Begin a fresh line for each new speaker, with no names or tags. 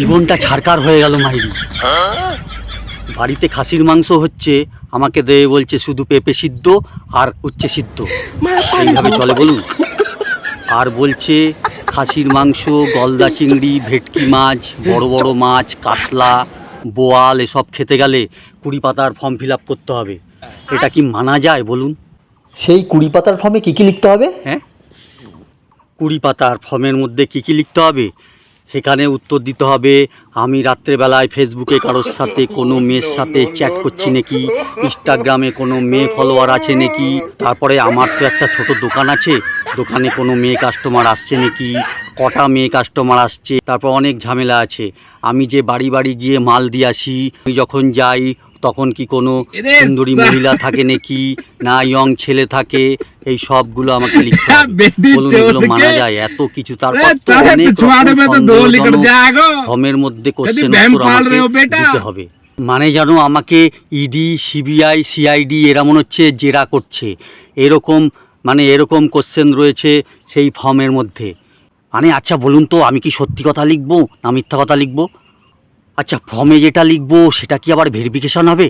জীবনটা ছারকার হয়ে গেল মাইরি। বাড়িতে খাসির মাংস হচ্ছে, আমাকে দেবে বলছে শুধু পেঁপে সিদ্ধ আর উচ্ছে সিদ্ধ। এইভাবে চলে বলুন? আর বলছে খাসির মাংস, গলদা চিংড়ি, ভেটকি মাছ, বড় বড় মাছ, কাতলা, বোয়াল এসব খেতে গেলে 20 পাতার ফর্ম ফিল আপ করতে হবে। এটা কি মানা যায় বলুন?
সেই 20 পাতার ফর্মে কী কী লিখতে হবে?
হ্যাঁ, 20 পাতার ফর্মের মধ্যে কী কী লিখতে হবে? সেখানে উত্তর দিতে হবে আমি রাত্রেবেলায় ফেসবুকে কারোর সাথে কোনো মেয়ের সাথে চ্যাট করছি নাকি, ইনস্টাগ্রামে কোনো মেয়ে ফলোয়ার আছে নাকি, তারপরে আমার তো একটা ছোট দোকান আছে, দোকানে কোনো মেয়ে কাস্টমার আসছে নাকি, কটা মেয়ে কাস্টমার আসছে, তারপর অনেক ঝামেলা আছে। আমি যে বাড়ি বাড়ি গিয়ে মাল দিয়ে আসি, আমি যখন যাই তখন কি কোনো সুন্দরী মহিলা থাকে নাকি, না ইয়ং ছেলে থাকে, এই সবগুলো আমাকে লিখতে হবে। বলুন এগুলো মানা যায়? এত কিছু, তারপর তো অনেক ফর্মের মধ্যে কোশ্চেন উত্তর আমাকে দিতে হবে। মানে যেন আমাকে ইডি, সিবিআই, সিআইডি এরা মনে হচ্ছে জেরা করছে, এরকম মানে এরকম কোশ্চেন রয়েছে সেই ফর্মের মধ্যে। মানে আচ্ছা বলুন তো, আমি কি সত্যি কথা লিখবো না মিথ্যা কথা লিখবো? আচ্ছা ফর্মে যেটা লিখবো সেটা কি আবার ভেরিফিকেশন হবে?